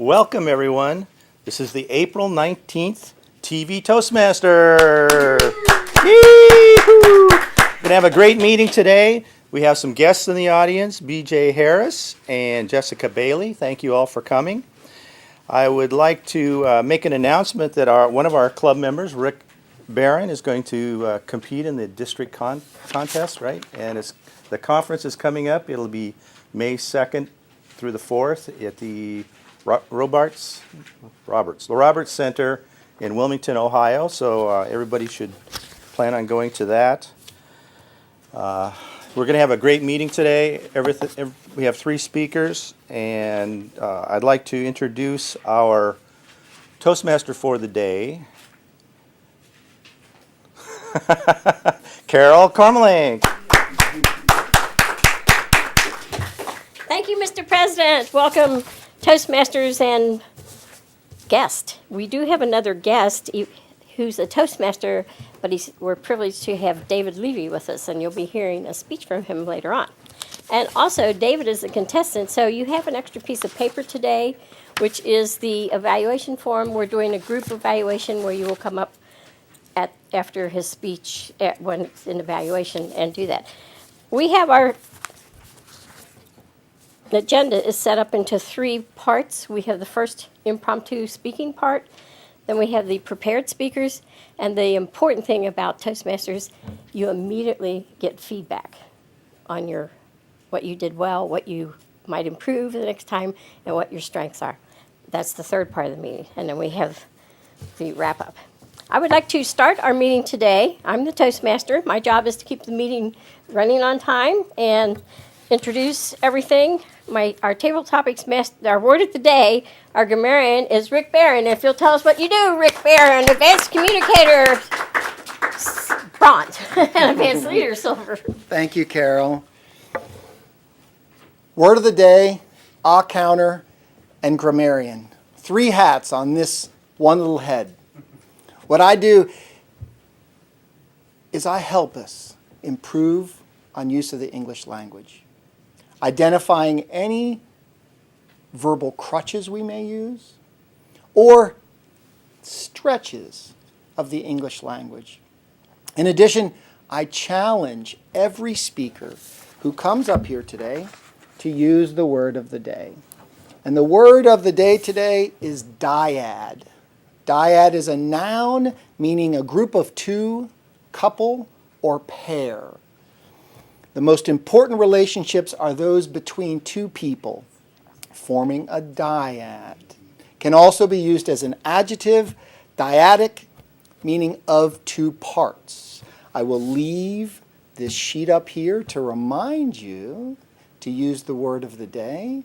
Welcome, everyone. This is the April 19th TV Toastmaster. Yee-hoo! We're going to have a great meeting today. We have some guests in the audience, BJ Harris and Jessica Bailey. Thank you all for coming. I would like to make an announcement that one of our club members, Rick Barron, is going to compete in the district contest, right? And the conference is coming up. It'll be May 2nd through the 4th at the Roberts Center in Wilmington, Ohio. So everybody should plan on going to that. We're going to have a great meeting today. We have 3 speakers, and I'd like to introduce our Toastmaster for the day, Carol Kormelink. Thank you, Mr. President. Welcome, Toastmasters and guest. We do have another guest who's a Toastmaster, but we're privileged to have David Levy with us, and you'll be hearing a speech from him later on. And also, David is a contestant, so you have an extra piece of paper today, which is the evaluation form. We're doing a group evaluation where you will come up after his speech when it's in evaluation and do that. We have our agenda is set up into 3 parts. We have the first impromptu speaking part, then we have the prepared speakers, and the important thing about Toastmasters, you immediately get feedback on what you did well, what you might improve the next time, and what your strengths are. That's the third part of the meeting, and then we have the wrap-up. I would like to start our meeting today. I'm the Toastmaster. My job is to keep the meeting running on time and introduce everything. Our Tabletopics master, our word of the day, our grammarian is Rick Barron. If you'll tell us what you do, Rick Barron, advanced communicator, bronze, and advanced leader, silver. Thank you, Carol. Word of the day, counter, and grammarian. 3 hats on this one little head. What I do is I help us improve on use of the English language, identifying any verbal crutches we may use or stretches of the English language. In addition, I challenge every speaker who comes up here today to use the word of the day. And the word of the day today is dyad. Dyad is a noun meaning a group of 2, couple, or pair. The most important relationships are those between 2 people, forming a dyad. Can also be used as an adjective, dyadic, meaning of 2 parts. I will leave this sheet up here to remind you to use the word of the day,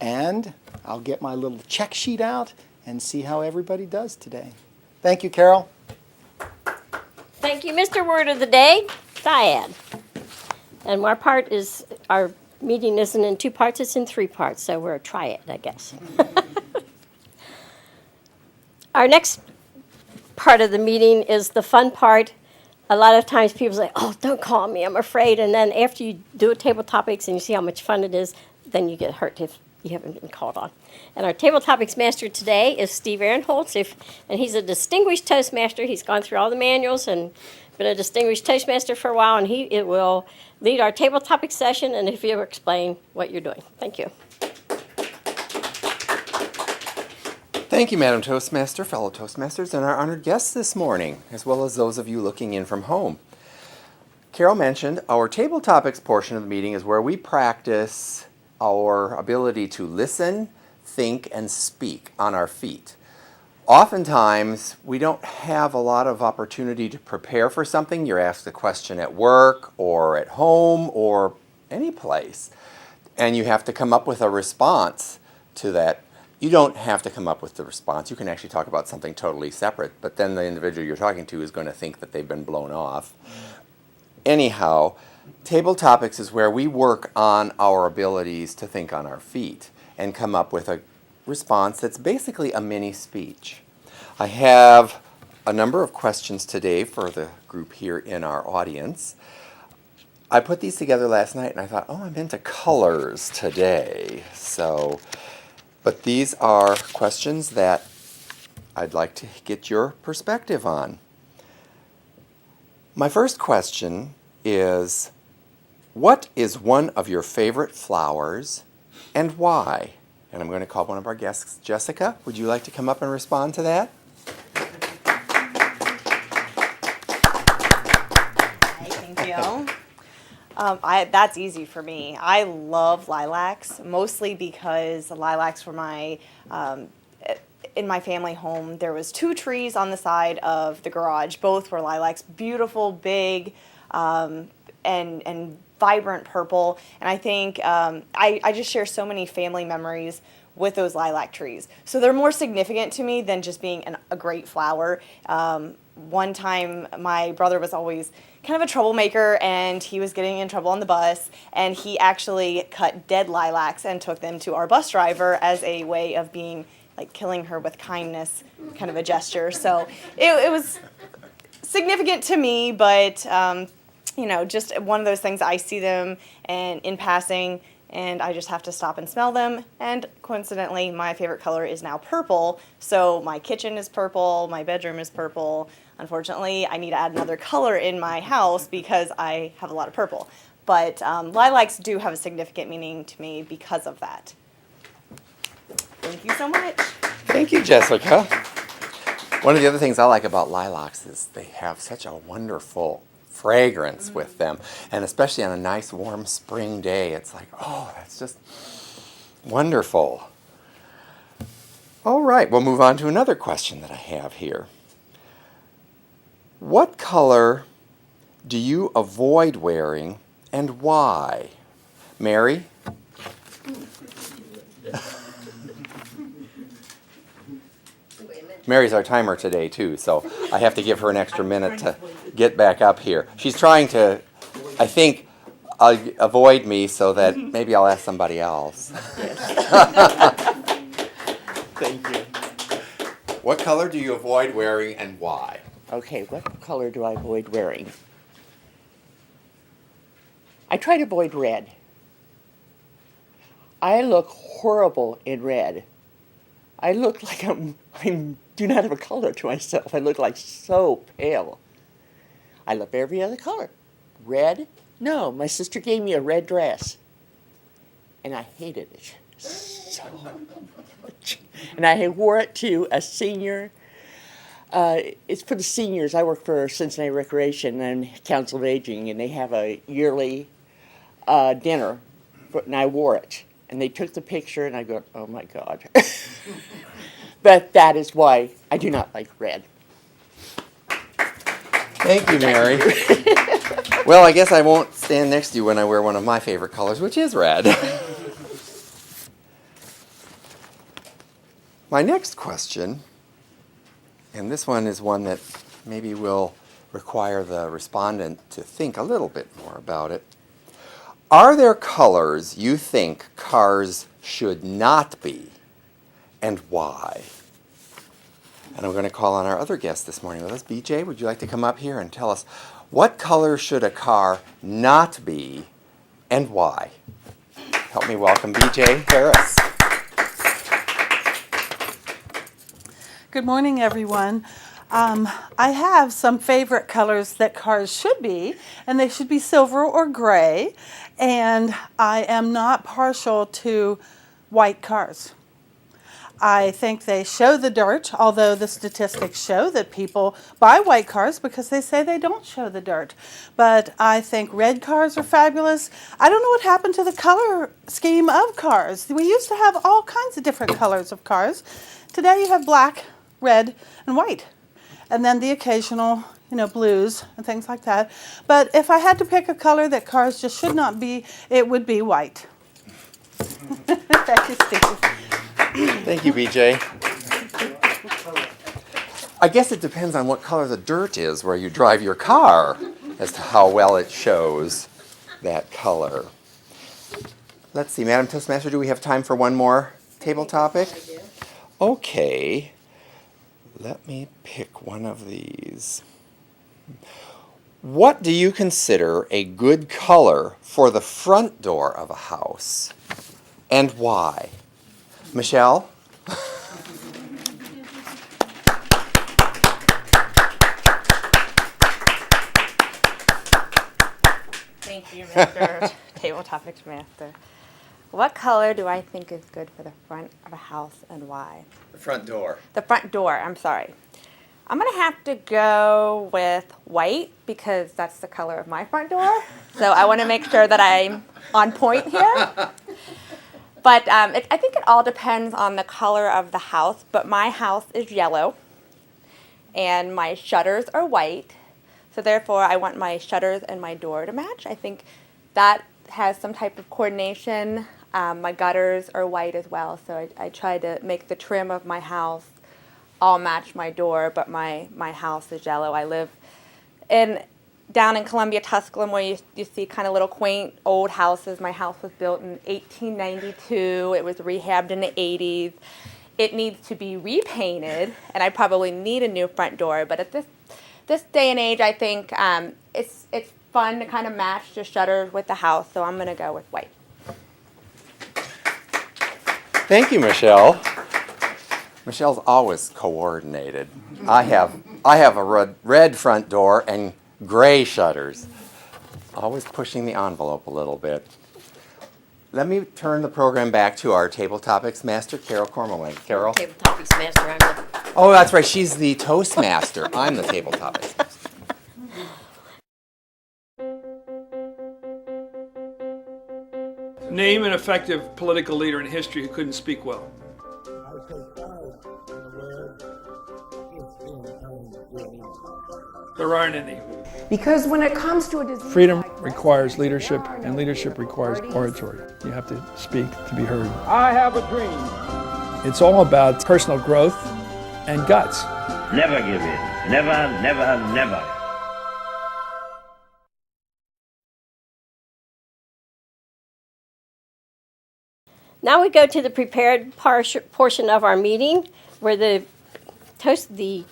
and I'll get my little check sheet out and see how everybody does today. Thank you, Carol. Thank you, Mr. Word of the Day, dyad. And our meeting isn't in 2 parts, it's in 3 parts, so we're a triad, I guess. Our next part of the meeting is the fun part. A lot of times people say, oh, don't call me, I'm afraid. And then after you do a Tabletopics and you see how much fun it is, then you get hurt if you haven't been called on. And our Tabletopics master today is Steve Ahrenholz, and he's a distinguished Toastmaster. He's gone through all the manuals and been a distinguished Toastmaster for a while, and he will lead our Tabletopics session, and if you explain what you're doing. Thank you. Thank you, Madam Toastmaster, fellow Toastmasters, and our honored guests this morning, as well as those of you looking in from home. Carol mentioned our Tabletopics portion of the meeting is where we practice our ability to listen, think, and speak on our feet. Oftentimes, we don't have a lot of opportunity to prepare for something. You're asked a question at work or at home or any place, and you have to come up with a response to that. You don't have to come up with the response. You can actually talk about something totally separate, but then the individual you're talking to is going to think that they've been blown off. Anyhow, Tabletopics is where we work on our abilities to think on our feet and come up with a response that's basically a mini speech. I have a number of questions today for the group here in our audience. I put these together last night and I thought, oh, I'm into colors today. So But these are questions that I'd like to get your perspective on. My first question is, what is one of your favorite flowers and why? And I'm going to call one of our guests, Jessica. Would you like to come up and respond to that? Hi, thank you. That's easy for me. I love lilacs, mostly because the lilacs were in my family home. There was 2 trees on the side of the garage. Both were lilacs, beautiful, big, and vibrant purple. And I think I just share so many family memories with those lilac trees. So they're more significant to me than just being a great flower. One time, my brother was always kind of a troublemaker, and he was getting in trouble on the bus, and he actually cut dead lilacs and took them to our bus driver as a way of being, like, killing her with kindness, kind of a gesture. So it was significant to me, but, just one of those things. I see them and in passing, and I just have to stop and smell them. And coincidentally, my favorite color is now purple. So my kitchen is purple, my bedroom is purple. Unfortunately, I need to add another color in my house because I have a lot of purple. But lilacs do have a significant meaning to me because of that. Thank you so much. Thank you, Jessica. One of the other things I like about lilacs is they have such a wonderful fragrance with them. And especially on a nice warm spring day, it's like, oh, that's just wonderful. All right, we'll move on to another question that I have here. What color do you avoid wearing and why? Mary? Mary's our timer today, too, so I have to give her an extra minute to get back up here. She's trying to, I think, avoid me so that maybe I'll ask somebody else. Thank you. What color do you avoid wearing and why? Okay, what color do I avoid wearing? I try to avoid red. I look horrible in red. I look like I do not have a color to myself. I look like so pale. I love every other color. Red? No, my sister gave me a red dress. And I hated it so much. And I wore it to a senior. It's for the seniors. I work for Cincinnati Recreation and Council of Aging, and they have a yearly dinner, and I wore it. And they took the picture, and I go, oh my God. But that is why I do not like red. Thank you, Mary. Well, I guess I won't stand next to you when I wear one of my favorite colors, which is red. My next question, and this one is one that maybe will require the respondent to think a little bit more about it. Are there colors you think cars should not be, and why? And I'm going to call on our other guest this morning with us. BJ, would you like to come up here and tell us what color should a car not be, and why? Help me welcome BJ Harris. Good morning, everyone. I have some favorite colors that cars should be, and they should be silver or gray, and I am not partial to white cars. I think they show the dirt, although the statistics show that people buy white cars because they say they don't show the dirt. But I think red cars are fabulous. I don't know what happened to the color scheme of cars. We used to have all kinds of different colors of cars. Today you have black, red, and white. And then the occasional, blues and things like that. But if I had to pick a color that cars just should not be, it would be white. Thank you, Steve. Thank you, BJ. I guess it depends on what color the dirt is where you drive your car as to how well it shows that color. Let's see, Madam Toastmaster, do we have time for one more table topic? Okay. Let me pick one of these. What do you consider a good color for the front door of a house, and why? Michelle? Thank you, Mr. Tabletopics Master. What color do I think is good for the front of a house and why? The front door. The front door, I'm sorry. I'm gonna have to go with white because that's the color of my front door. So I wanna make sure that I'm on point here. But I think it all depends on the color of the house, but my house is yellow and my shutters are white. So therefore I want my shutters and my door to match. I think that has some type of coordination. My gutters are white as well, so I try to make the trim of my house all match my door, but my house is yellow. I live down in Columbia, Tusculum, where you see kind of little quaint old houses. My house was built in 1892. It was rehabbed in the 80s. It needs to be repainted, and I probably need a new front door, but at this day and age, I think it's fun to kind of match the shutters with the house, so I'm going to go with white. Thank you, Michelle. Michelle's always coordinated. I have a red front door and gray shutters. Always pushing the envelope a little bit. Let me turn the program back to our Tabletopics Master, Carol Kormelink. Carol? Tabletopics Master, I'm the Oh, that's right. She's the Toastmaster. I'm the Tabletopics Master. Name an effective political leader in history who couldn't speak well. There aren't any. Because when it comes to a disease, Freedom requires leadership, and leadership requires oratory. You have to speak to be heard. I have a dream. It's all about personal growth and guts. Never give in. Never, never, never. Now we go to the prepared portion of our meeting where the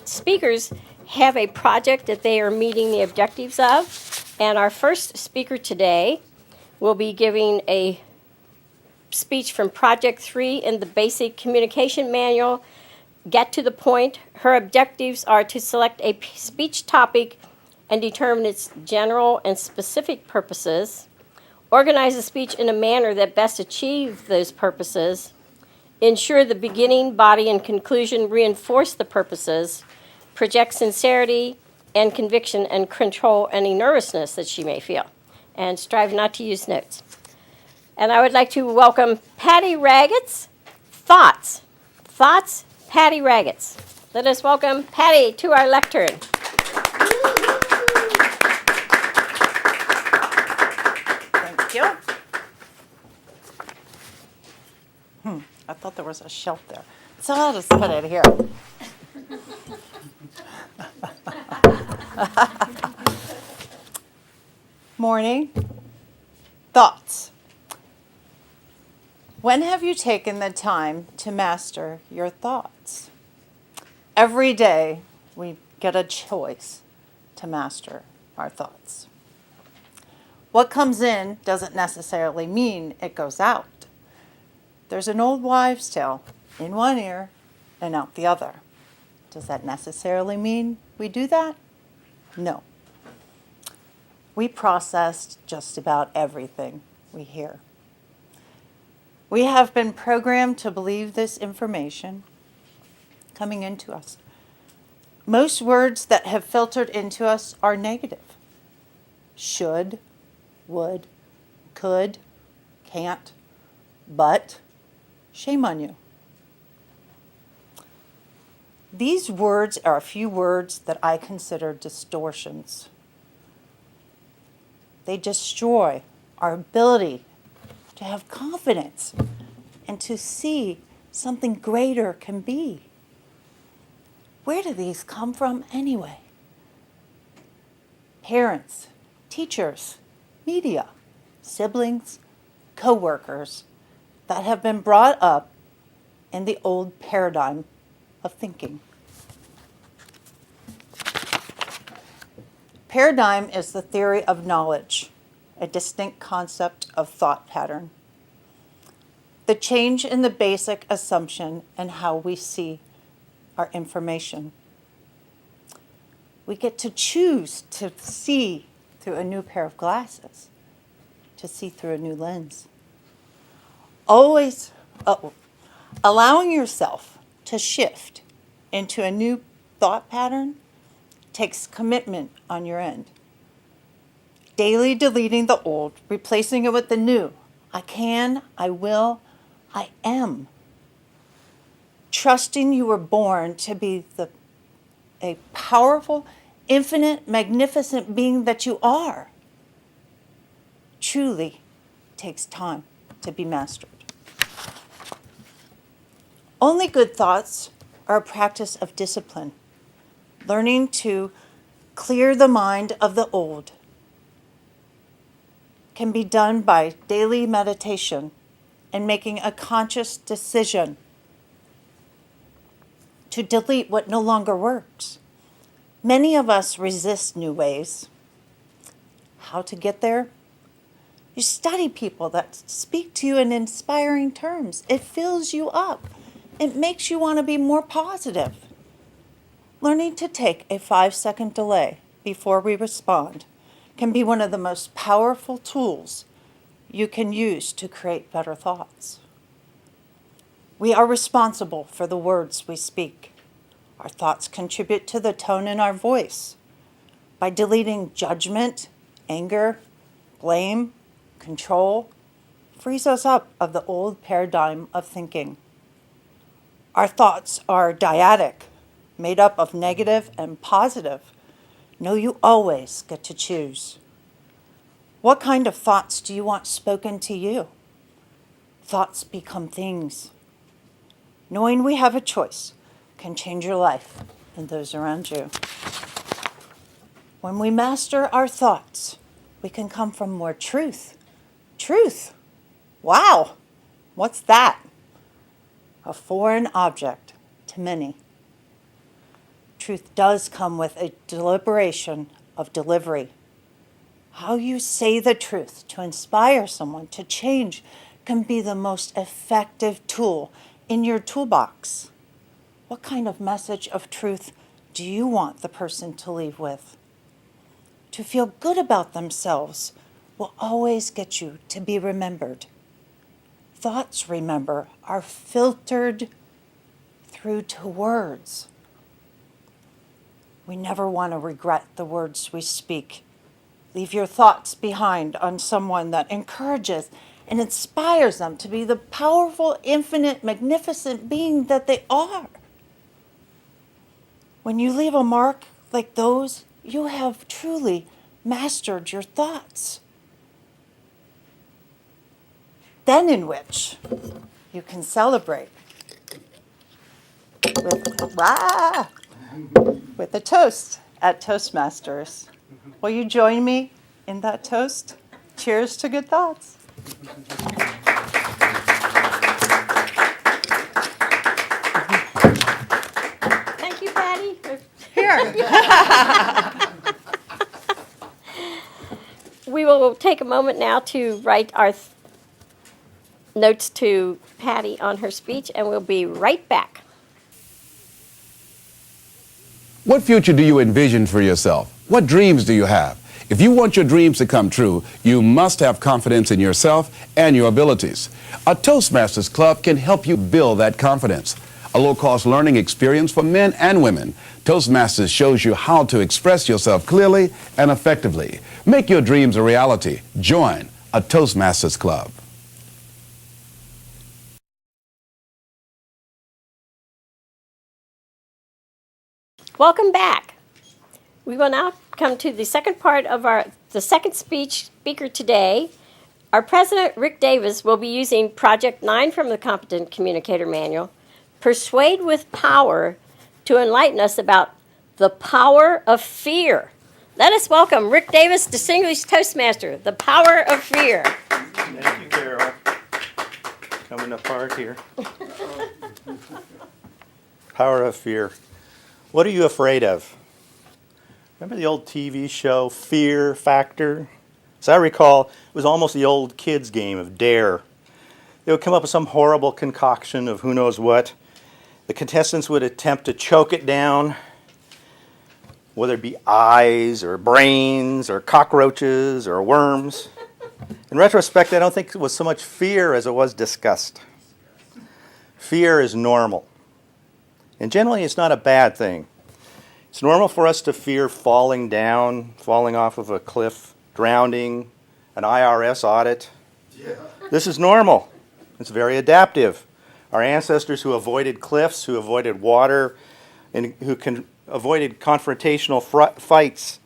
speakers have a project that they are meeting the objectives of. And our first speaker today will be giving a speech from Project 3 in the Basic Communication Manual. Get to the point. Her objectives are to select a speech topic and determine its general and specific purposes, organize the speech in a manner that best achieves those purposes, ensure the beginning, body, and conclusion reinforce the purposes, project sincerity and conviction, and control any nervousness that she may feel, and strive not to use notes. And I would like to welcome Patti Raggets. Thoughts, Patti Raggets. Let us welcome Patti to our lectern. Thank you. I thought there was a shelf there. So I'll just put it here. Morning. Thoughts. When have you taken the time to master your thoughts? Every day we get a choice to master our thoughts. What comes in doesn't necessarily mean it goes out. There's an old wives' tale, in one ear and out the other. Does that necessarily mean we do that? No. We process just about everything we hear. We have been programmed to believe this information coming into us. Most words that have filtered into us are negative. Should, would, could, can't, but, shame on you. These words are a few words that I consider distortions. They destroy our ability to have confidence and to see something greater can be. Where do these come from anyway? Parents, teachers, media, siblings, co-workers that have been brought up in the old paradigm of thinking. Paradigm is the theory of knowledge, a distinct concept of thought pattern. the change in the basic assumption and how we see our information. We get to choose to see through a new pair of glasses, to see through a new lens. Always allowing yourself to shift into a new thought pattern takes commitment on your end. Daily deleting the old, replacing it with the new. I can, I will, I am. Trusting you were born to be a powerful, infinite, magnificent being that you are. Truly takes time to be mastered. Only good thoughts are a practice of discipline, learning to clear the mind of the old. Can be done by daily meditation and making a conscious decision to delete what no longer works. Many of us resist new ways. How to get there? You study people that speak to you in inspiring terms. It fills you up. It makes you want to be more positive. Learning to take a 5-second delay before we respond can be one of the most powerful tools you can use to create better thoughts. We are responsible for the words we speak. Our thoughts contribute to the tone in our voice. By deleting judgment, anger, blame, control, frees us up of the old paradigm of thinking. Our thoughts are dyadic, made up of negative and positive. No, you always get to choose. What kind of thoughts do you want spoken to you? Thoughts become things. Knowing we have a choice can change your life and those around you. When we master our thoughts, we can come from more truth. Truth? Wow! What's that? A foreign object to many. Truth does come with a deliberation of delivery. How you say the truth to inspire someone to change can be the most effective tool in your toolbox. What kind of message of truth do you want the person to leave with? To feel good about themselves will always get you to be remembered. Thoughts, remember, are filtered through to words. We never want to regret the words we speak. Leave your thoughts behind on someone that encourages and inspires them to be the powerful, infinite, magnificent being that they are. When you leave a mark like those, you have truly mastered your thoughts. Then in which you can celebrate with a toast at Toastmasters. Will you join me in that toast? Cheers to good thoughts. Thank you, Patti. Here. We will take a moment now to write our notes to Patti on her speech, and we'll be right back. What future do you envision for yourself? What dreams do you have? If you want your dreams to come true, you must have confidence in yourself and your abilities. A Toastmasters Club can help you build that confidence. A low-cost learning experience for men and women. Toastmasters shows you how to express yourself clearly and effectively. Make your dreams a reality. Join a Toastmasters Club. Welcome back. We will now come to the second part of the second speaker today. Our president, Rick Davis, will be using Project 9 from the Competent Communicator Manual, Persuade with Power, to enlighten us about the power of fear. Let us welcome Rick Davis, Distinguished Toastmaster, the power of fear. Thank you, Carol. Coming apart here. Power of fear. What are you afraid of? Remember the old TV show, Fear Factor? As I recall, it was almost the old kids' game of Dare. They would come up with some horrible concoction of who knows what. The contestants would attempt to choke it down, whether it be eyes or brains or cockroaches or worms. In retrospect, I don't think it was so much fear as it was disgust. Fear is normal. And generally, it's not a bad thing. It's normal for us to fear falling down, falling off of a cliff, drowning, an IRS audit. Yeah. This is normal. It's very adaptive. Our ancestors who avoided cliffs, who avoided water, and who avoided confrontational fights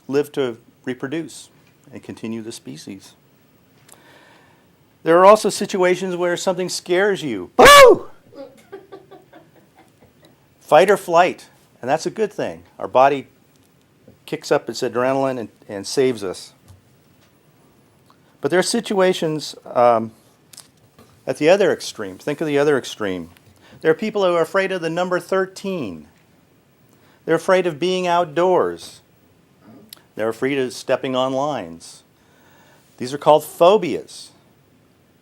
lived to reproduce and continue the species. There are also situations where something scares you. Boo! Fight or flight, and that's a good thing. Our body kicks up its adrenaline and saves us. But there are situations at the other extreme. Think of the other extreme. There are people who are afraid of the number 13. They're afraid of being outdoors. They're afraid of stepping on lines. These are called phobias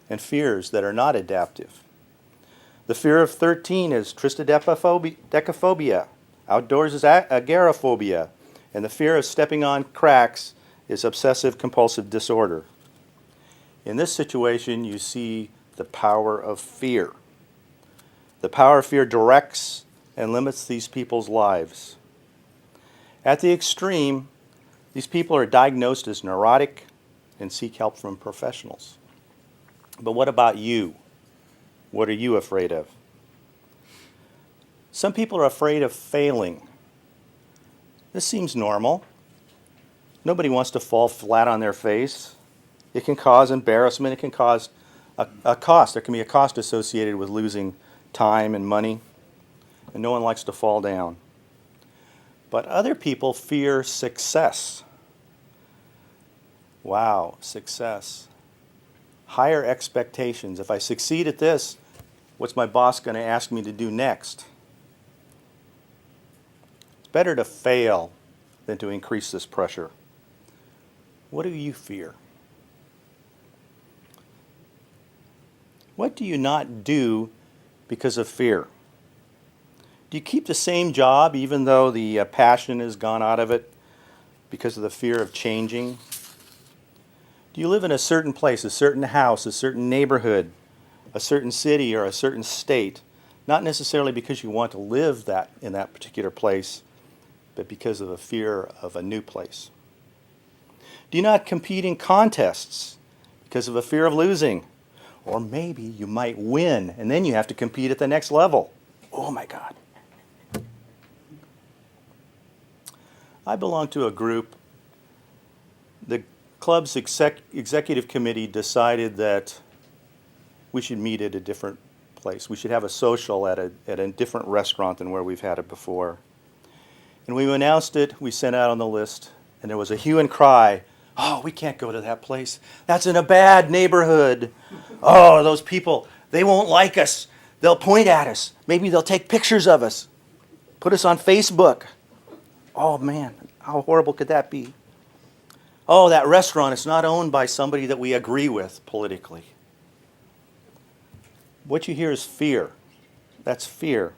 and fears that are not adaptive. The fear of 13 is triskaidekaphobia. Outdoors is agoraphobia. And the fear of stepping on cracks is obsessive compulsive disorder. In this situation, you see the power of fear. The power of fear directs and limits these people's lives. At the extreme, these people are diagnosed as neurotic and seek help from professionals. But what about you? What are you afraid of? Some people are afraid of failing. This seems normal. Nobody wants to fall flat on their face. It can cause embarrassment. It can cause a cost. There can be a cost associated with losing time and money. And no one likes to fall down. But other people fear success. Wow, success. Higher expectations. If I succeed at this, what's my boss going to ask me to do next? It's better to fail than to increase this pressure. What do you fear? What do you not do because of fear? Do you keep the same job even though the passion has gone out of it because of the fear of changing? Do you live in a certain place, a certain house, a certain neighborhood, a certain city, or a certain state, not necessarily because you want to live in that particular place, but because of a fear of a new place? Do you not compete in contests because of a fear of losing? Or maybe you might win, and then you have to compete at the next level. Oh my God. I belong to a group. The club's executive committee decided that we should meet at a different place. We should have a social at a different restaurant than where we've had it before. And when we announced it, we sent out on the list, and there was a hue and cry. Oh, we can't go to that place. That's in a bad neighborhood. Oh, those people, they won't like us. They'll point at us. Maybe they'll take pictures of us, put us on Facebook. Oh, man, how horrible could that be? Oh, that restaurant is not owned by somebody that we agree with politically. What you hear is fear. That's fear.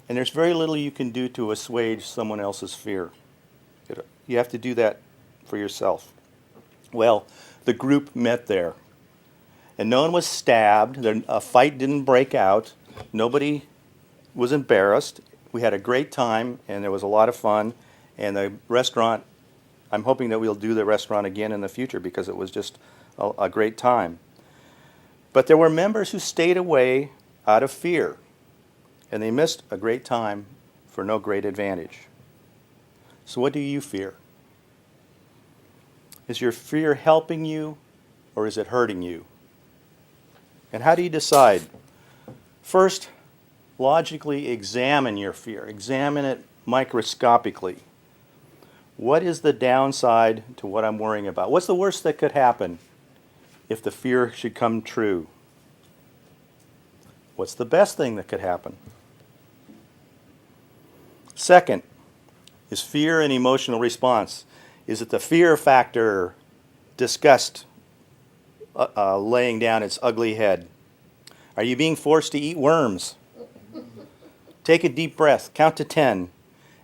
And there's very little you can do to assuage someone else's fear. You have to do that for yourself. Well, the group met there. And no one was stabbed. A fight didn't break out. Nobody was embarrassed. We had a great time, and there was a lot of fun. And the restaurant, I'm hoping that we'll do the restaurant again in the future because it was just a great time. But there were members who stayed away out of fear, and they missed a great time for no great advantage. So what do you fear? Is your fear helping you, or is it hurting you? And how do you decide? First, logically examine your fear. Examine it microscopically. What is the downside to what I'm worrying about? What's the worst that could happen if the fear should come true? What's the best thing that could happen? Second, is fear an emotional response? Is it the fear factor, disgust, laying down its ugly head? Are you being forced to eat worms? Take a deep breath, count to 10,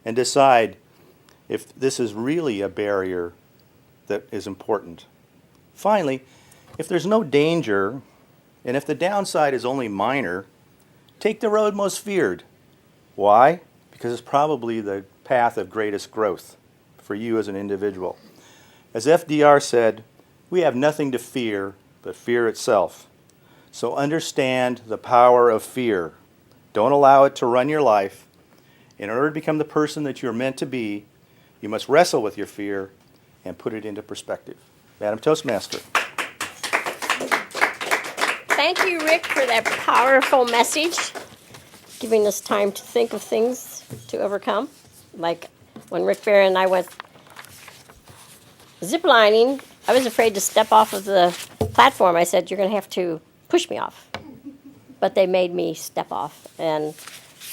and decide if this is really a barrier that is important. Finally, if there's no danger, and if the downside is only minor, take the road most feared. Why? Because it's probably the path of greatest growth for you as an individual. As FDR said, we have nothing to fear but fear itself. So understand the power of fear. Don't allow it to run your life. In order to become the person that you're meant to be, you must wrestle with your fear and put it into perspective. Madam Toastmaster. Thank you, Rick, for that powerful message, giving us time to think of things to overcome. Like when Rick Barron and I went ziplining, I was afraid to step off of the platform. I said, you're going to have to push me off. But they made me step off, and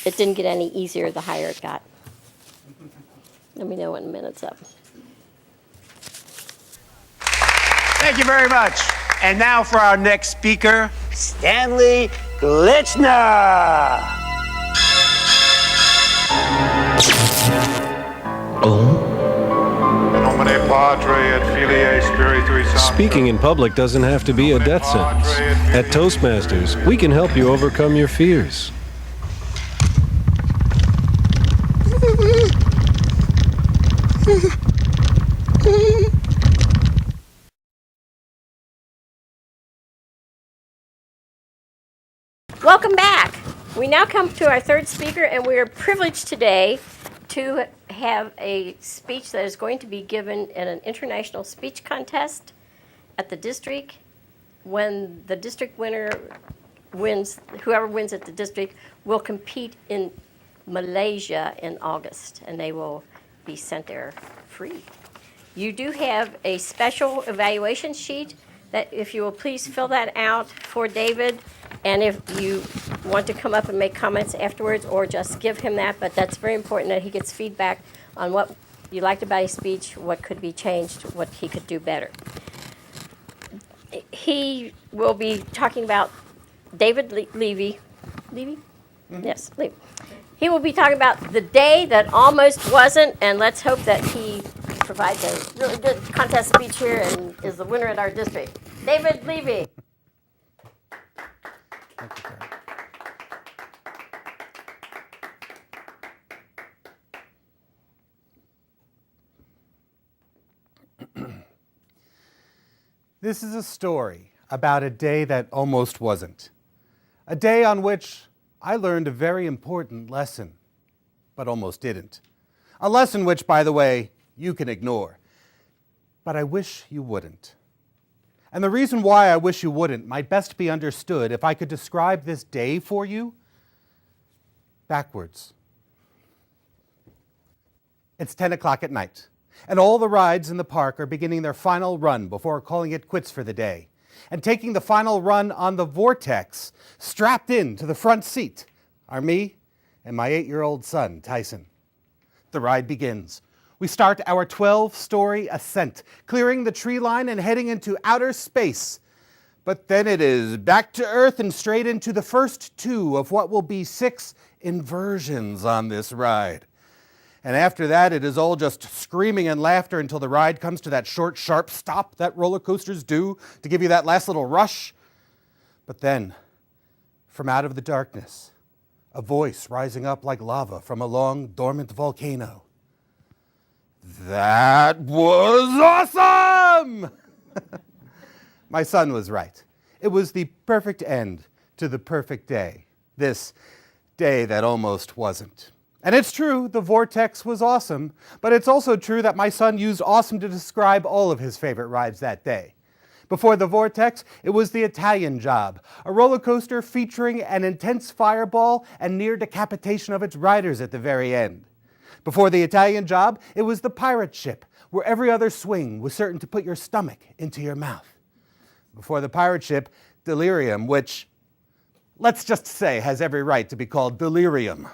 it didn't get any easier the higher it got. Let me know when a minute's up. Thank you very much. And now for our next speaker, Stanley Glitchner. Speaking in public doesn't have to be a death sentence. At Toastmasters, we can help you overcome your fears. Welcome back. We now come to our third speaker, and we are privileged today to have a speech that is going to be given in an international speech contest at the district. When the district winner wins, whoever wins at the district will compete in Malaysia in August, and they will be sent there free. You do have a special evaluation sheet that if you will please fill that out for David, and if you want to come up and make comments afterwards or just give him that, but that's very important that he gets feedback on what you liked about his speech, what could be changed, what he could do better. He will be talking about David Levy. Levy? Mm-hmm. Yes, Levy. He will be talking about the day that almost wasn't, and let's hope that he provides a really good contest speech here and is the winner at our district. David Levy. Thank you, Karen. This is a story about a day that almost wasn't. A day on which I learned a very important lesson, but almost didn't. A lesson which, by the way, you can ignore. But I wish you wouldn't. And the reason why I wish you wouldn't might best be understood if I could describe this day for you backwards. It's 10 o'clock at night, and all the rides in the park are beginning their final run before calling it quits for the day. And taking the final run on the Vortex, strapped in to the front seat, are me and my 8-year-old son, Tyson. The ride begins. We start our 12-story ascent, clearing the tree line and heading into outer space. But then it is back to Earth and straight into the first 2 of what will be 6 inversions on this ride. And after that, it is all just screaming and laughter until the ride comes to that short, sharp stop that roller coasters do to give you that last little rush. But then, from out of the darkness, a voice rising up like lava from a long, dormant volcano. That was awesome! My son was right. It was the perfect end to the perfect day. This day that almost wasn't. And it's true, the Vortex was awesome, but it's also true that my son used awesome to describe all of his favorite rides that day. Before the Vortex, it was the Italian Job, a roller coaster featuring an intense fireball and near decapitation of its riders at the very end. Before the Italian Job, it was the pirate ship, where every other swing was certain to put your stomach into your mouth. Before the pirate ship, Delirium, which, let's just say, has every right to be called Delirium.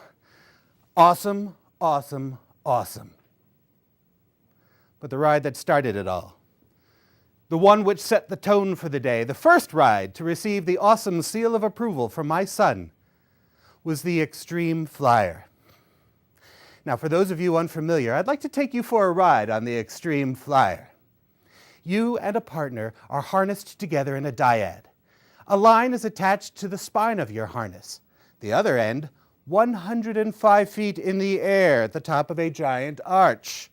Awesome, awesome, awesome. But the ride that started it all, the one which set the tone for the day, the first ride to receive the awesome seal of approval from my son, was the Extreme Flyer. Now, for those of you unfamiliar, I'd like to take you for a ride on the Extreme Flyer. You and a partner are harnessed together in a dyad. A line is attached to the spine of your harness. The other end, 105 feet in the air at the top of a giant arch.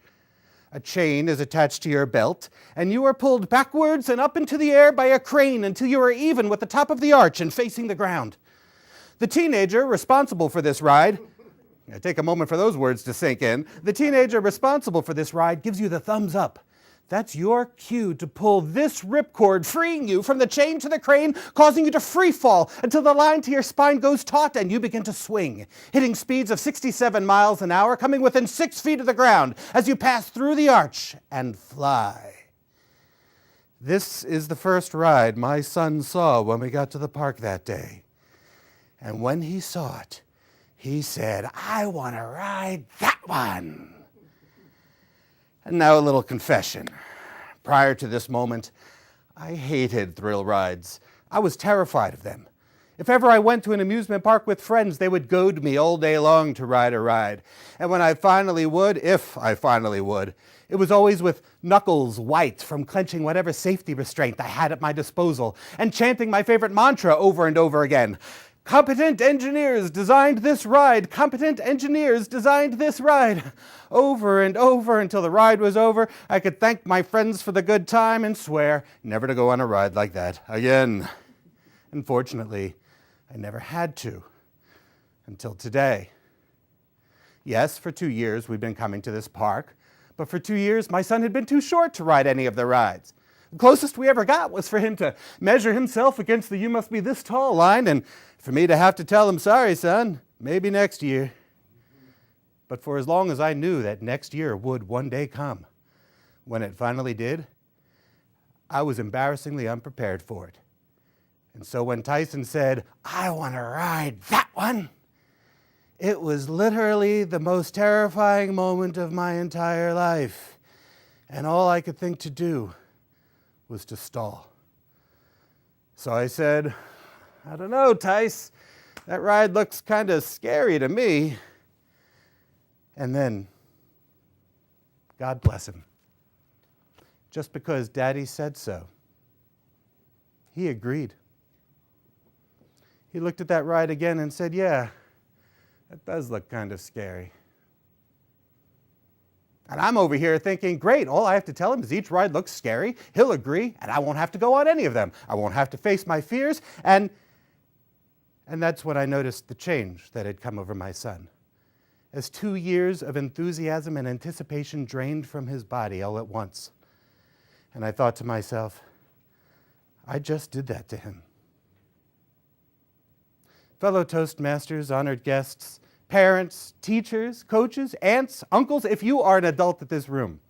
A chain is attached to your belt, and you are pulled backwards and up into the air by a crane until you are even with the top of the arch and facing the ground. The teenager responsible for this ride, take a moment for those words to sink in, the teenager responsible for this ride gives you the thumbs up. That's your cue to pull this ripcord, freeing you from the chain to the crane, causing you to free fall until the line to your spine goes taut and you begin to swing, hitting speeds of 67 miles an hour, coming within 6 feet of the ground as you pass through the arch and fly. This is the first ride my son saw when we got to the park that day. And when he saw it, he said, "I want to ride that one." And now a little confession. Prior to this moment, I hated thrill rides. I was terrified of them. If ever I went to an amusement park with friends, they would goad me all day long to ride a ride. And when I finally would, if I finally would, it was always with knuckles white from clenching whatever safety restraint I had at my disposal and chanting my favorite mantra over and over again. Competent engineers designed this ride. Competent engineers designed this ride. Over and over until the ride was over, I could thank my friends for the good time and swear never to go on a ride like that again. Unfortunately, I never had to until today. Yes, for 2 years we've been coming to this park, but for 2 years my son had been too short to ride any of the rides. The closest we ever got was for him to measure himself against the "you must be this tall" line, and for me to have to tell him, "Sorry, son, maybe next year." But for as long as I knew that next year would one day come, when it finally did, I was embarrassingly unprepared for it. And so when Tyson said, "I want to ride that one," it was literally the most terrifying moment of my entire life. And all I could think to do was to stall. So I said, "I don't know, Tice, that ride looks kind of scary to me." And then, God bless him, just because Daddy said so, he agreed. He looked at that ride again and said, "Yeah, that does look kind of scary." And I'm over here thinking, great, all I have to tell him is each ride looks scary, he'll agree, and I won't have to go on any of them. I won't have to face my fears, and that's when I noticed the change that had come over my son. As 2 years of enthusiasm and anticipation drained from his body all at once. And I thought to myself, I just did that to him. Fellow Toastmasters, honored guests, parents, teachers, coaches, aunts, uncles, if you are an adult at this room,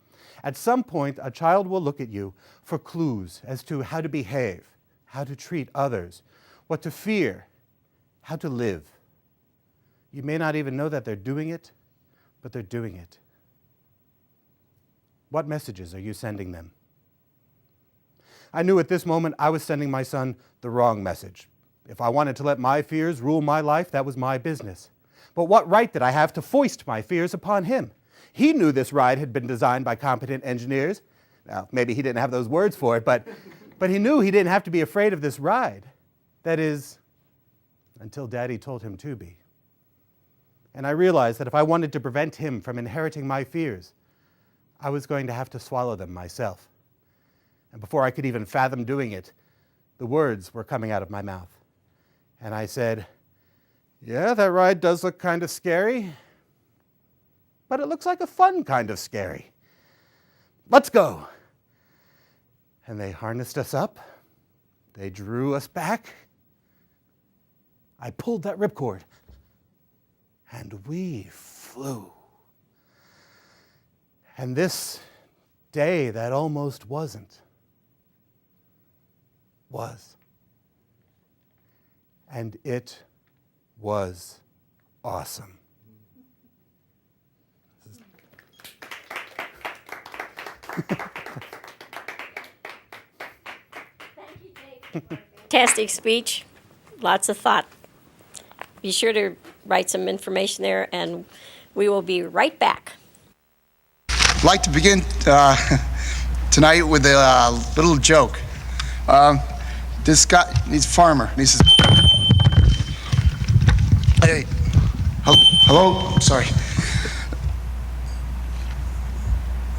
at some point a child will look at you for clues as to how to behave, how to treat others, what to fear, how to live. You may not even know that they're doing it, but they're doing it. What messages are you sending them? I knew at this moment I was sending my son the wrong message. If I wanted to let my fears rule my life, that was my business. But what right did I have to foist my fears upon him? He knew this ride had been designed by competent engineers. Now, maybe he didn't have those words for it, but he knew he didn't have to be afraid of this ride. That is, until Daddy told him to be. And I realized that if I wanted to prevent him from inheriting my fears, I was going to have to swallow them myself. And before I could even fathom doing it, the words were coming out of my mouth. And I said, "Yeah, that ride does look kind of scary, but it looks like a fun kind of scary. Let's go." And they harnessed us up. They drew us back. I pulled that ripcord, and we flew. And this day that almost wasn't, was. And it was awesome. Fantastic speech, lots of thought. Be sure to write some information there, and we will be right back. I'd like to begin tonight with a little joke. This guy, he's a farmer, and he says, "Hey, hello, sorry."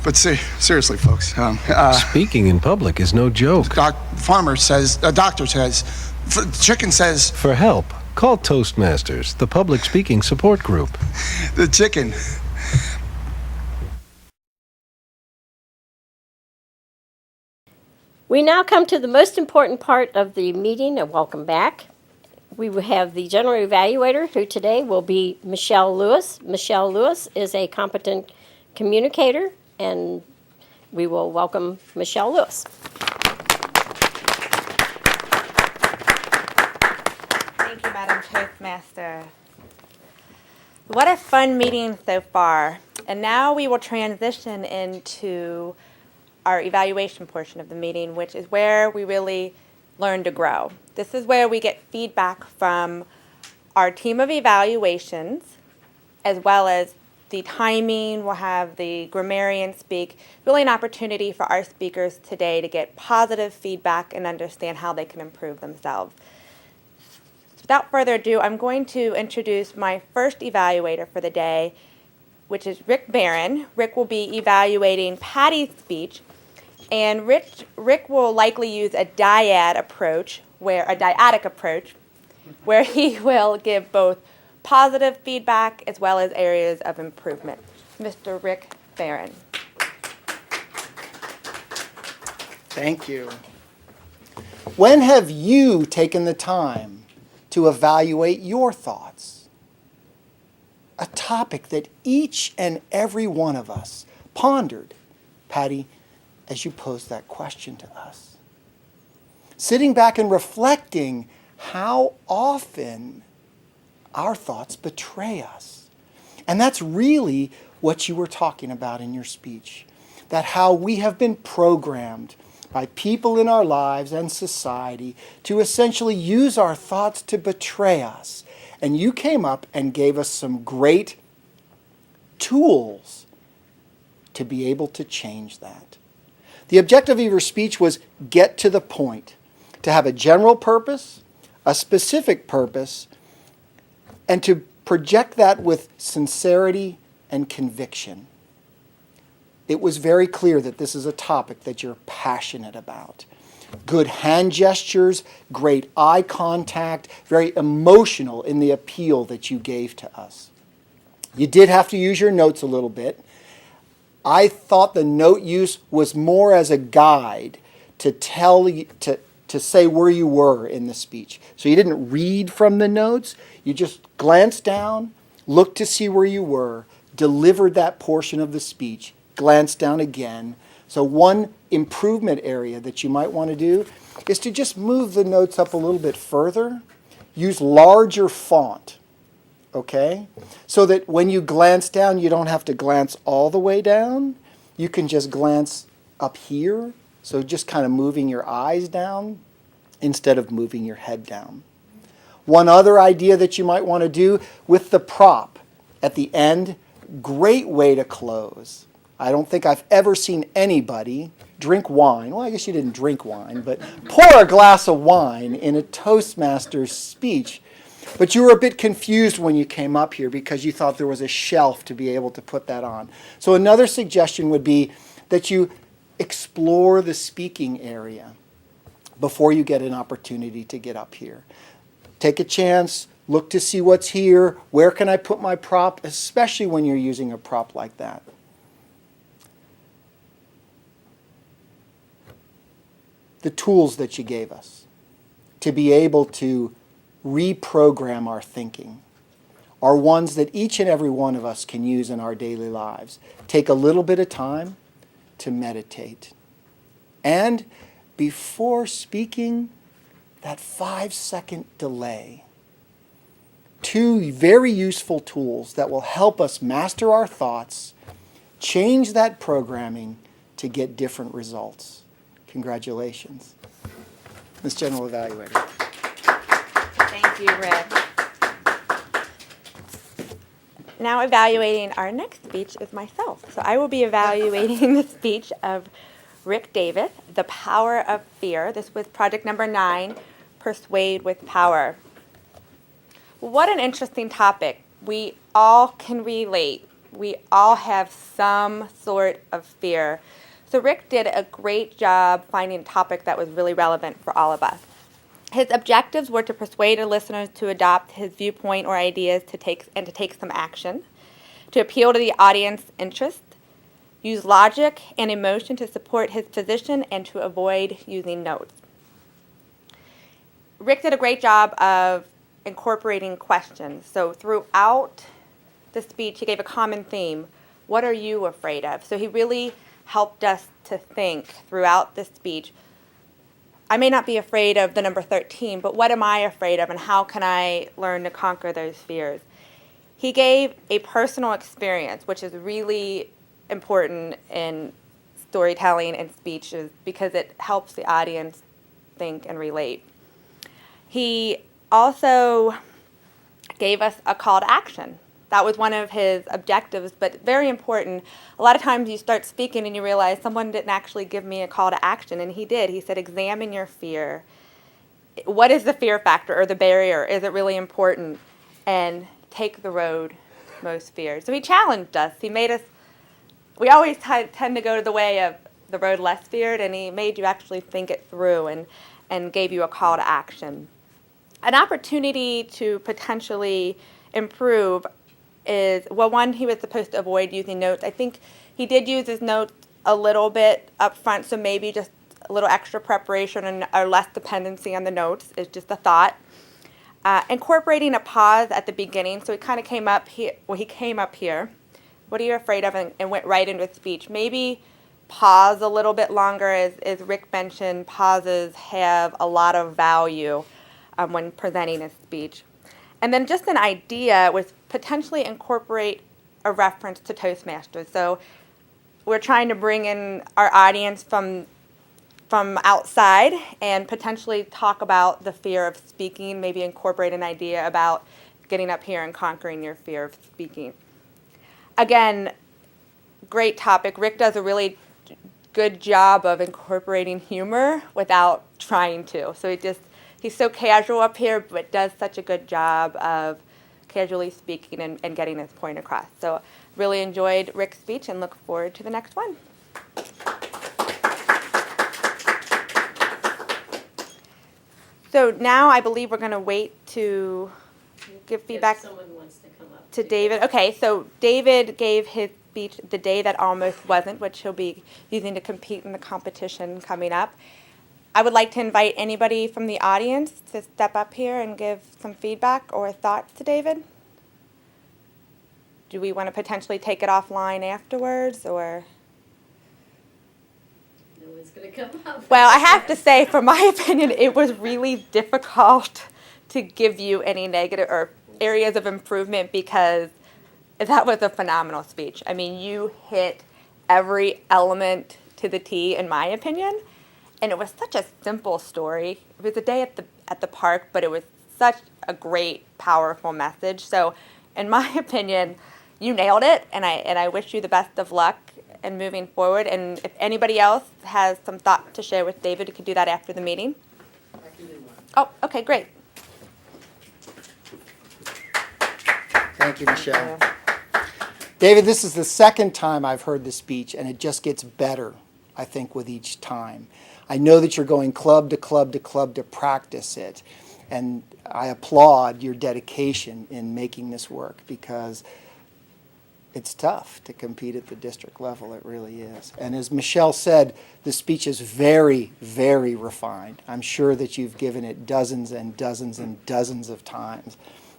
But seriously, folks. Speaking in public is no joke. Doctor says, chicken says. For help, call Toastmasters, the public speaking support group. The chicken. We now come to the most important part of the meeting, and welcome back. We will have the general evaluator, who today will be Michelle Lewis. Michelle Lewis is a competent communicator, and we will welcome Michelle Lewis. Thank you, Madam Toastmaster. What a fun meeting so far. And now we will transition into our evaluation portion of the meeting, which is where we really learn to grow. This is where we get feedback from our team of evaluations, as well as the timing. We'll have the grammarian speak. Really an opportunity for our speakers today to get positive feedback and understand how they can improve themselves. Without further ado, I'm going to introduce my first evaluator for the day, which is Rick Barron. Rick will be evaluating Patti's speech, and Rick will likely use a dyadic approach, where he will give both positive feedback as well as areas of improvement. Mr. Rick Barron. Thank you. When have you taken the time to evaluate your thoughts? A topic that each and every one of us pondered, Patti, as you posed that question to us. Sitting back and reflecting how often our thoughts betray us. And that's really what you were talking about in your speech. That how we have been programmed by people in our lives and society to essentially use our thoughts to betray us. And you came up and gave us some great tools to be able to change that. The objective of your speech was get to the point, to have a general purpose, a specific purpose, and to project that with sincerity and conviction. It was very clear that this is a topic that you're passionate about. Good hand gestures, great eye contact, very emotional in the appeal that you gave to us. You did have to use your notes a little bit. I thought the note use was more as a guide to tell you, to say where you were in the speech. So you didn't read from the notes, you just glanced down, looked to see where you were, delivered that portion of the speech, glanced down again. So one improvement area that you might want to do is to just move the notes up a little bit further, use larger font, okay? So that when you glance down, you don't have to glance all the way down. You can just glance up here. So just kind of moving your eyes down instead of moving your head down. One other idea that you might want to do with the prop at the end, great way to close. I don't think I've ever seen anybody drink wine. Well, I guess you didn't drink wine, but pour a glass of wine in a Toastmasters speech. But you were a bit confused when you came up here because you thought there was a shelf to be able to put that on. So another suggestion would be that you explore the speaking area before you get an opportunity to get up here. Take a chance, look to see what's here, where can I put my prop, especially when you're using a prop like that. The tools that you gave us to be able to reprogram our thinking are ones that each and every one of us can use in our daily lives. Take a little bit of time to meditate. And before speaking, that 5-second delay. Two very useful tools that will help us master our thoughts, change that programming to get different results. Congratulations. Ms. General Evaluator. Thank you, Rick. Now evaluating our next speech is myself. So I will be evaluating the speech of Rick Davis, The Power of Fear. This was project number 9, Persuade with Power. What an interesting topic. We all can relate. We all have some sort of fear. So Rick did a great job finding a topic that was really relevant for all of us. His objectives were to persuade our listeners to adopt his viewpoint or ideas to take some action, to appeal to the audience's interest, use logic and emotion to support his position, and to avoid using notes. Rick did a great job of incorporating questions. So throughout the speech, he gave a common theme. What are you afraid of? So he really helped us to think throughout the speech. I may not be afraid of the number 13, but what am I afraid of, and how can I learn to conquer those fears? He gave a personal experience, which is really important in storytelling and speeches because it helps the audience think and relate. He also gave us a call to action. That was one of his objectives, but very important. A lot of times you start speaking and you realize someone didn't actually give me a call to action, and he did. He said, examine your fear. What is the fear factor or the barrier? Is it really important? And take the road most feared. So he challenged us. He made us, we always tend to go to the way of the road less feared, and he made you actually think it through and gave you a call to action. An opportunity to potentially improve is, well, one, he was supposed to avoid using notes. I think he did use his notes a little bit up front, so maybe just a little extra preparation and or less dependency on the notes is just a thought. Incorporating a pause at the beginning, so he kind of came up here. Well, he came up here. What are you afraid of? And went right into his speech. Maybe pause a little bit longer, as Rick mentioned. Pauses have a lot of value when presenting a speech. And then just an idea was potentially incorporate a reference to Toastmasters. So we're trying to bring in our audience from outside and potentially talk about the fear of speaking, maybe incorporate an idea about getting up here and conquering your fear of speaking. Again, great topic. Rick does a really good job of incorporating humor without trying to. So he's so casual up here, but does such a good job of casually speaking and getting his point across. So really enjoyed Rick's speech and look forward to the next one. So now I believe we're going to wait to give feedback Someone wants to come up to David. Okay, so David gave his speech The Day That Almost Wasn't, which he'll be using to compete in the competition coming up. I would like to invite anybody from the audience to step up here and give some feedback or thoughts to David. Do we want to potentially take it offline afterwards, or? No one's going to come up. Well, I have to say, from my opinion, it was really difficult to give you any negative or areas of improvement because that was a phenomenal speech. I mean, you hit every element to the T, in my opinion. And it was such a simple story. It was a day at the park, but it was such a great, powerful message. So, in my opinion, you nailed it, and I wish you the best of luck in moving forward. And if anybody else has some thoughts to share with David, you can do that after the meeting. I can do one. Oh, okay, great. Thank you, Michelle. David, this is the second time I've heard this speech, and it just gets better, I think, with each time. I know that you're going club to club to club to practice it, and I applaud your dedication in making this work because it's tough to compete at the district level. It really is. And as Michelle said, the speech is very, very refined. I'm sure that you've given it dozens and dozens and dozens of times.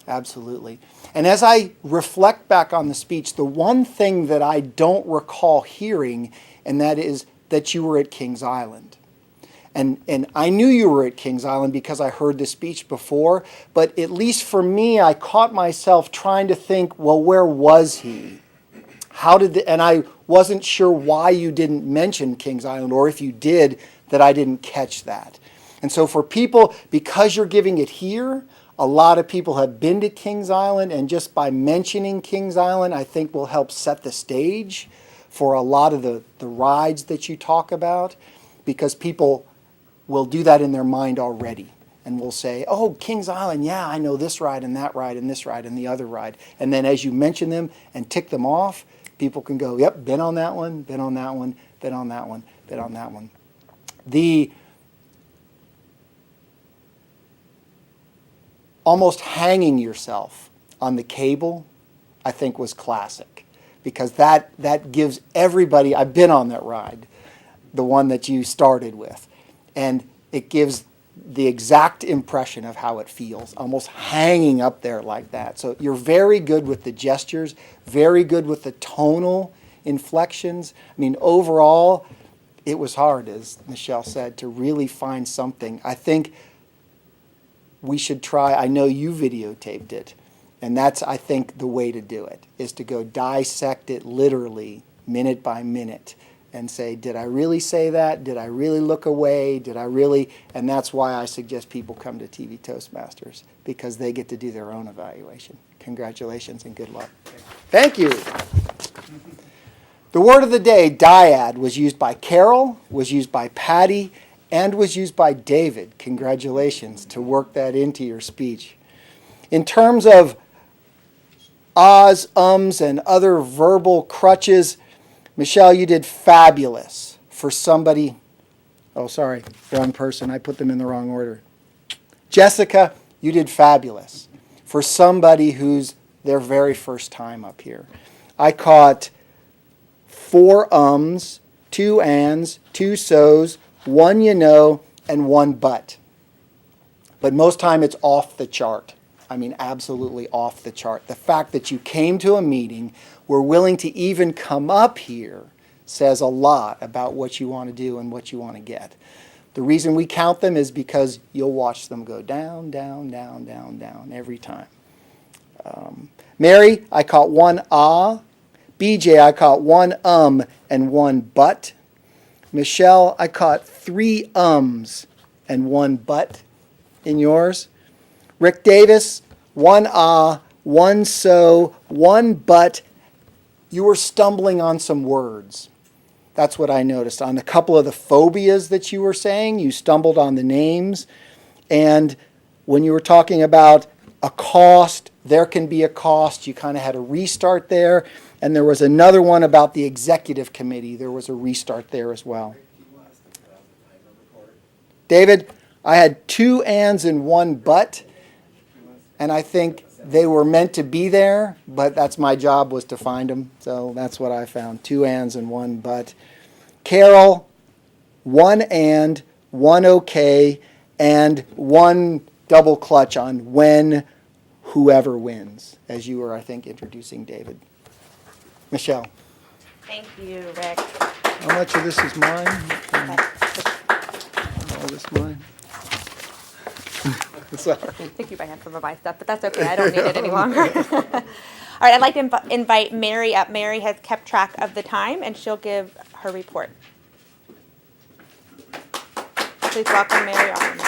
Absolutely. And as I reflect back on the speech, the one thing that I don't recall hearing, and that is that you were at Kings Island. And I knew you were at Kings Island because I heard the speech before, but at least for me, I caught myself trying to think, well, where was he? And I wasn't sure why you didn't mention Kings Island, or if you did, that I didn't catch that. And so for people, because you're giving it here, a lot of people have been to Kings Island, and just by mentioning Kings Island, I think will help set the stage for a lot of the rides that you talk about, because people will do that in their mind already. And will say, oh, Kings Island, yeah, I know this ride and that ride and this ride and the other ride. And then as you mention them and tick them off, people can go, yep, been on that one, been on that one, been on that one, been on that one. The almost hanging yourself on the cable, I think, was classic, because that gives everybody, I've been on that ride, the one that you started with, and it gives the exact impression of how it feels, almost hanging up there like that. So you're very good with the gestures, very good with the tonal inflections. I mean, overall, it was hard, as Michelle said, to really find something. I think we should try, I know you videotaped it, and that's, I think, the way to do it, is to go dissect it literally, minute by minute, and say, did I really say that? Did I really look away? Did I really? And that's why I suggest people come to TV Toastmasters, because they get to do their own evaluation. Congratulations and good luck. Thank you. The word of the day, dyad, was used by Carol, was used by Patti, and was used by David. Congratulations to work that into your speech. In terms of ahs, ums, and other verbal crutches, Michelle, you did fabulous for somebody. Oh, sorry, wrong person. I put them in the wrong order. Jessica, you did fabulous for somebody who's their very first time up here. I caught 4 ums, 2 ands, 2 so's, 1 you know, and 1 but. But most time it's off the chart. I mean, absolutely off the chart. The fact that you came to a meeting, were willing to even come up here, says a lot about what you want to do and what you want to get. The reason we count them is because you'll watch them go down, down, down, down, down every time. Mary, I caught 1 ah. BJ, I caught 1 and 1 but. Michelle, I caught 3 ums and 1 but in yours. Rick Davis, 1 ah, 1 so, 1 but. You were stumbling on some words. That's what I noticed. On a couple of the phobias that you were saying, you stumbled on the names. And when you were talking about a cost, there can be a cost, you kind of had a restart there. And there was another one about the executive committee. There was a restart there as well. David, I had 2 ands and 1 but. And I think they were meant to be there, but that's my job, was to find them. So that's what I found, 2 ands and 1 but. Carol, 1 and, 1 okay, and 1 double clutch on when whoever wins, as you were, I think, introducing David. Michelle. Thank you, Rick. How much of this is mine? All this mine? Sorry. I think you might have some of my stuff, but that's okay. I don't need it any longer. All right, I'd like to invite Mary up. Mary has kept track of the time, and she'll give her report. Please welcome Mary on.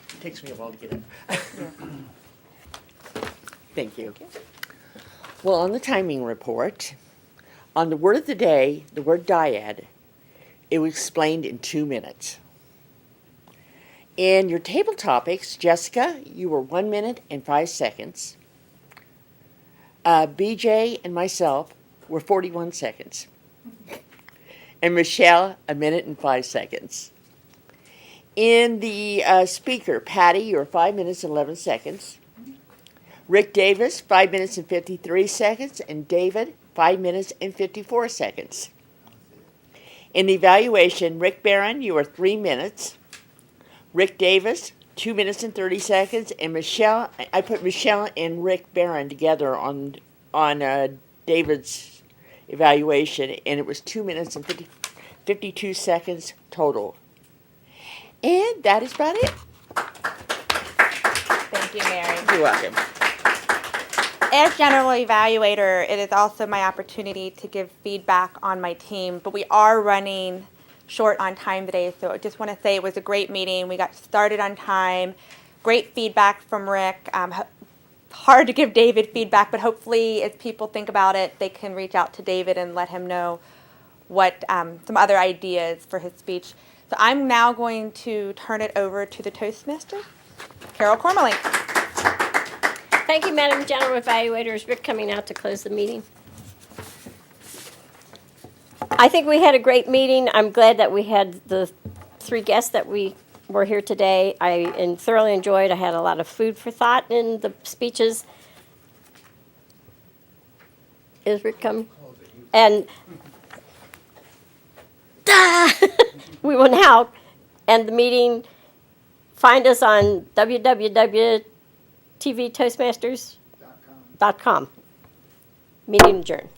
It takes me a while to get up. Thank you. Well, on the timing report, on the word of the day, the word dyad, it was explained in 2 minutes. In your table topics, Jessica, you were 1 minute and 5 seconds. BJ and myself were 41 seconds. And Michelle, 1 minute and 5 seconds. In the speaker, Patti, you were 5 minutes and 11 seconds. Rick Davis, 5 minutes and 53 seconds. And David, 5 minutes and 54 seconds. In the evaluation, Rick Barron, you were 3 minutes. Rick Davis, 2 minutes and 30 seconds. And Michelle, I put Michelle and Rick Barron together on David's evaluation, and it was 2 minutes and 52 seconds total. And that is about it. Thank you, Mary. You're welcome. As general evaluator, it is also my opportunity to give feedback on my team, but we are running short on time today, so I just want to say it was a great meeting. We got started on time. Great feedback from Rick. Hard to give David feedback, but hopefully as people think about it, they can reach out to David and let him know what some other ideas for his speech. So I'm now going to turn it over to the Toastmaster, Carol Kormelink. Thank you, Madam General Evaluator. Is Rick coming out to close the meeting? I think we had a great meeting. I'm glad that we had the 3 guests that we were here today. I thoroughly enjoyed. I had a lot of food for thought in the speeches. Is Rick coming? And we went out, and the meeting, find us on www.tvtoastmasters.com. Meeting adjourned.